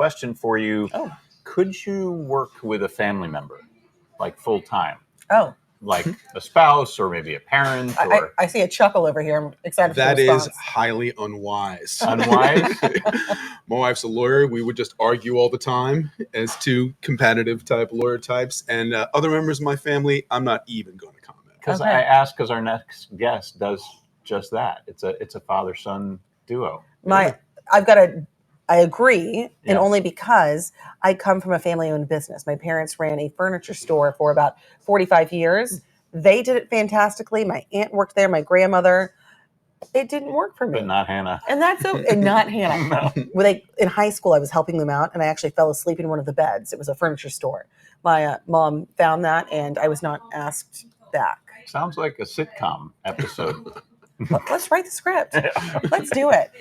Question for you. Oh. Could you work with a family member, like full time? Oh. Like a spouse or maybe a parent? Or... I see a chuckle over here. I'm excited for the That response. is highly unwise. Unwise? My wife's a lawyer. We would just argue all the time as two competitive type lawyer types. And other members of my family, I'm not even going to comment. Because I asked because our next guest does just that. It's a father-son duo. I agree, and only because I come from a family-owned business. My parents ran a furniture store for about 45 years. They did it fantastically. My aunt worked there, my grandmother. It didn't work for me. But not Hannah. And and not Hannah. No. In high school, I was helping them out, and I actually fell asleep in one of the beds. It was a furniture store. My mom found that, and I was not asked back. Sounds like a sitcom episode. Let's write the script. Let's do it.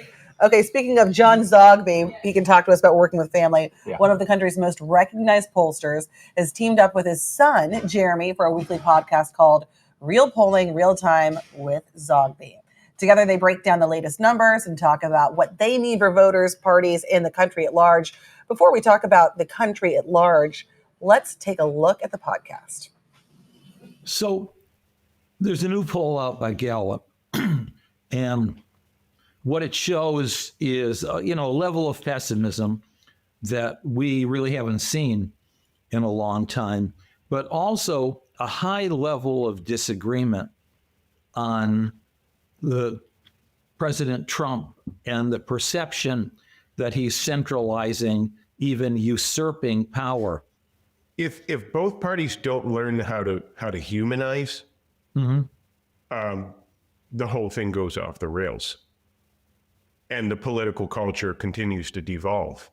Okay, speaking of John Zogby, he can talk to us about working with family. Yeah. One of the country's most recognized pollsters has teamed up with his son, Jeremy, for a weekly podcast called Real Polling, Real Time with Zogby. Together, they break down the latest numbers and talk about what they mean for voters, parties, and the country at large. Before we talk about the country at large, let's take a look at the podcast. So there's a new poll out by Gallup, and what it shows is, a level of pessimism that we really haven't seen in a long time, but also a high level of disagreement on the President Trump and the perception that he's centralizing, even usurping power. If both parties don't learn how to humanize, the whole thing goes off the rails. And the political culture continues to devolve.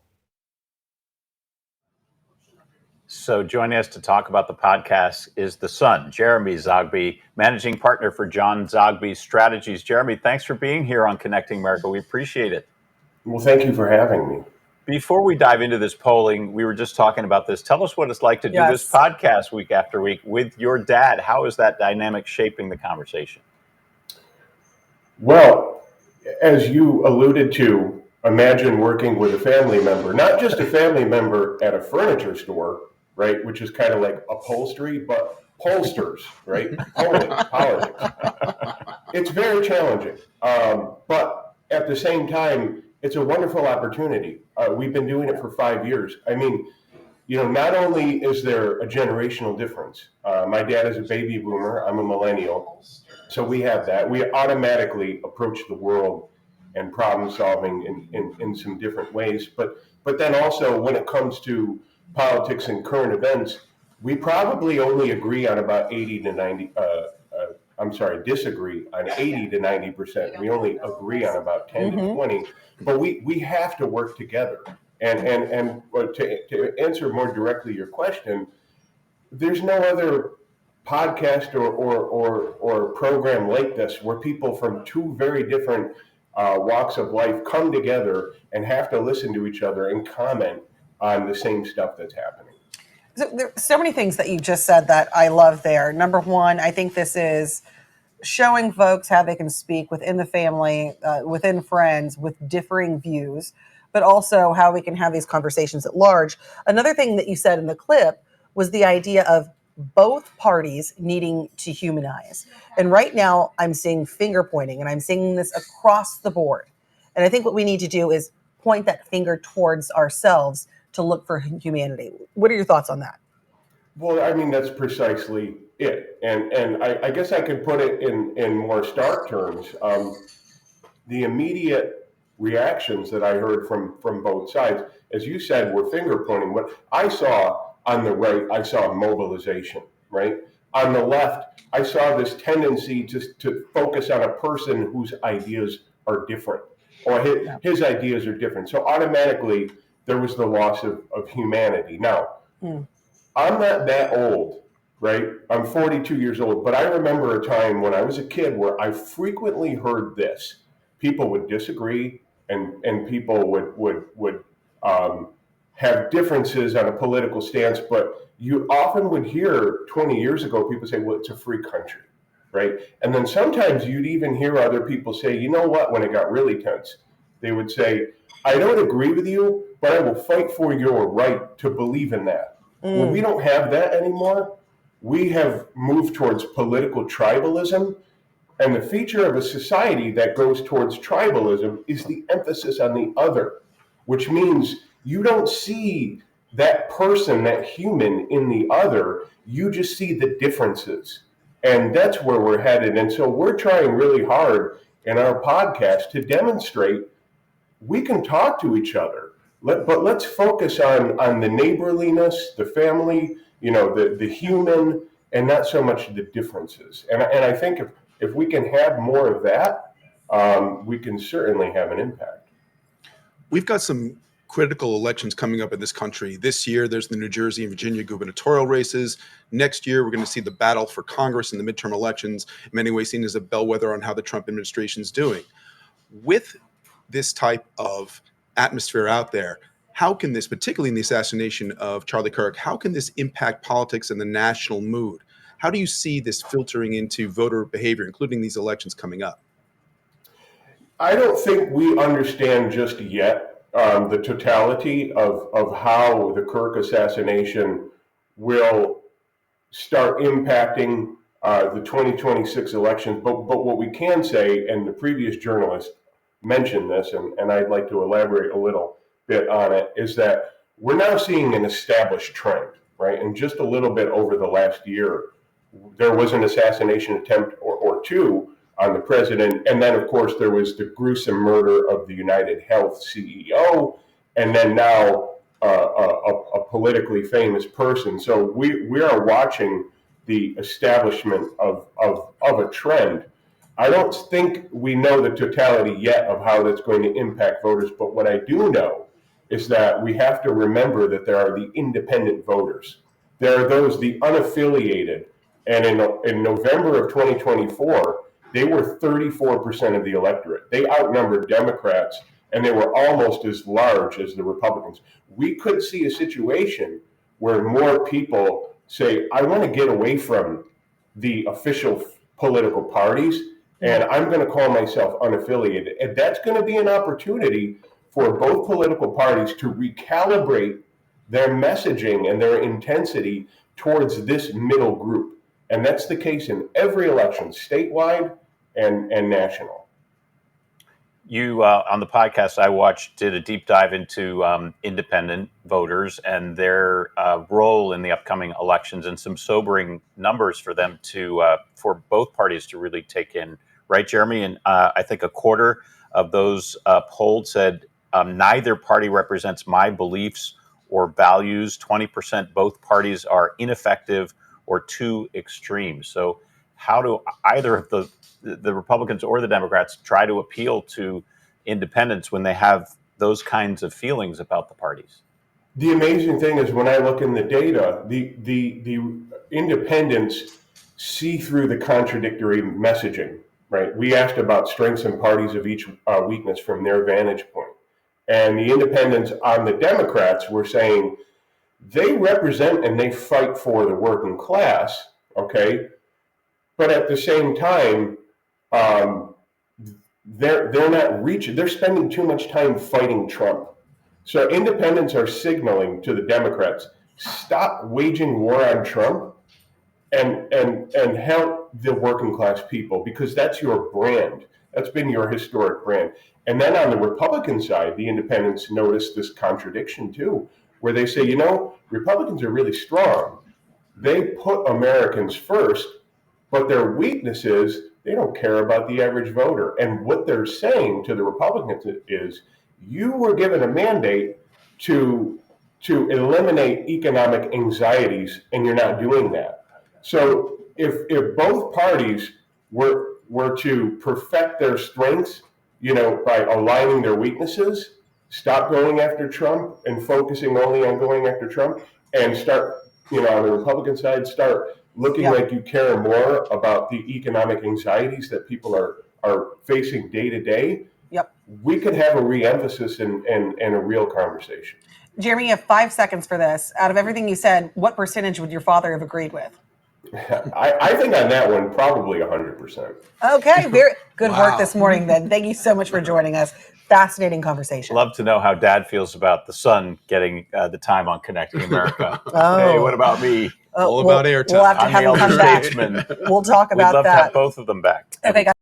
So joining us to talk about the podcast is the son, Jeremy Zogby, managing partner for John Zogby Strategies. Jeremy, thanks for being here on Connecting America. We appreciate it. Well, thank you for having me. Before we dive into this polling, we were just talking about this. Tell us what it's like to do this podcast week after week with your dad. How is that dynamic shaping the conversation? Well, as you alluded to, imagine working with a family member, not just a family member at a furniture store, right, which is kind of like upholstery, but pollsters, right? Politics. It's very challenging. But at the same time, it's a wonderful opportunity. We've been doing it for 5 years. I mean, not only is there a generational difference. My dad is a baby boomer. I'm a millennial. So we have that. We automatically approach the world and problem solving in some different ways. But then also when it comes to politics and current events, we probably only agree on about 80 to 90, disagree on 80 to 90%. We only agree on about 10 to 20, but we have to work together. And to answer more directly your question, there's no other podcast or program like this where people from two very different walks of life come together and have to listen to each other and comment on the same stuff that's happening. So there are so many things that you just said that I love there. Number one, I think this is showing folks how they can speak within the family, within friends, with differing views, but also how we can have these conversations at large. Another thing that you said in the clip was the idea of both parties needing to humanize. And right now I'm seeing finger pointing, and I'm seeing this across the board. And I think what we need to do is point that finger towards ourselves to look for humanity. What are your thoughts on that? Well, I mean, that's precisely it. And I guess I could put it in more stark terms. The immediate reactions that I heard from both sides, as you said, were finger pointing. What I saw on the right, I saw mobilization, right? On the left, I saw this tendency to focus on a person whose ideas are different, or his ideas are different. So automatically, there was the loss of humanity. Now, I'm not that old, right? I'm 42 years old, but I remember a time when I was a kid where I frequently heard this. People would disagree, and people would have differences on a political stance, but you often would hear 20 years ago people say, well, it's a free country, right? And then sometimes you'd even hear other people say, you know what, when it got really tense, they would say, I don't agree with you, but I will fight for your right to believe in that. When we don't have that anymore, we have moved towards political tribalism. And the feature of a society that goes towards tribalism is the emphasis on the other, which means you don't see that person, that human in the other, you just see the differences. And that's where we're headed. And so we're trying really hard in our podcast to demonstrate we can talk to each other, but let's focus on the neighborliness, the family, the human, and not so much the differences. And I think if we can have more of that, we can certainly have an impact. We've got some critical elections coming up in this country. This year, there's the New Jersey and Virginia gubernatorial races. Next year, we're going to see the battle for Congress and the midterm elections, in many ways seen as a bellwether on how the Trump administration is doing. With this type of atmosphere out there, how can this, particularly in the assassination of Charlie Kirk, how can this impact politics and the national mood? How do you see this filtering into voter behavior, including these elections coming up? I don't think we understand just yet the totality of how the Kirk assassination will start impacting the 2026 elections. But what we can say, and the previous journalist mentioned this, and I'd like to elaborate a little bit on it, is that we're now seeing an established trend, right? And just a little bit over the last year, there was an assassination attempt or two on the president. And then, of course, there was the gruesome murder of the United Health CEO, and then now a politically famous person. So we are watching the establishment of a trend. I don't think we know the totality yet of how that's going to impact voters, but what I do know is that we have to remember that there are the independent voters. There are those, the unaffiliated, and in November of 2024, they were 34% of the electorate. They outnumbered Democrats, and they were almost as large as the Republicans. We could see a situation where more people say, I want to get away from the official political parties, and I'm going to call myself unaffiliated. And that's going to be an opportunity for both political parties to recalibrate their messaging and their intensity towards this middle group. And that's the case in every election, statewide and national. You, on the podcast I watched, did a deep dive into independent voters and their role in the upcoming elections, and some sobering numbers for them for both parties to really take in. Right, Jeremy? And I think a quarter of those polled said neither party represents my beliefs or values. 20% both parties are ineffective or too extreme. So how do either of the Republicans or the Democrats try to appeal to independents when they have those kinds of feelings about the parties? The amazing thing is when I look in the data, the independents see through the contradictory messaging, right? We asked about strengths and parties of each weakness from their vantage point. And the independents on the Democrats were saying they represent and they fight for the working class, okay? But at the same time, they're not reaching, they're spending too much time fighting Trump. So independents are signaling to the Democrats, stop waging war on Trump and help the working class people, because that's your brand. That's been your historic brand. And then on the Republican side, the independents notice this contradiction too, where they say, Republicans are really strong. They put Americans first, but their weakness is they don't care about the average voter. And what they're saying to the Republicans is, you were given a mandate to eliminate economic anxieties, and you're not doing that. So if both parties were to perfect their strengths, by aligning their weaknesses, stop going after Trump and focusing only on going after Trump, and start, on the Republican side, start looking like you care more about the economic anxieties that people are facing day to day, we could have a re-emphasis and a real conversation. Jeremy, you have 5 seconds for this. Out of everything you said, what percentage would your father have agreed with? I think on that one, probably 100%. Okay, very good work this morning then. Thank you so much for joining us. fascinating conversation. Love to know how Dad feels about the son getting the time on Connecting America. Oh. Hey, what about me? All about airtime. We'll have to I'm have the him elder come back. statesman. We'll talk We'd about love to that. have both of them back. Okay, guys.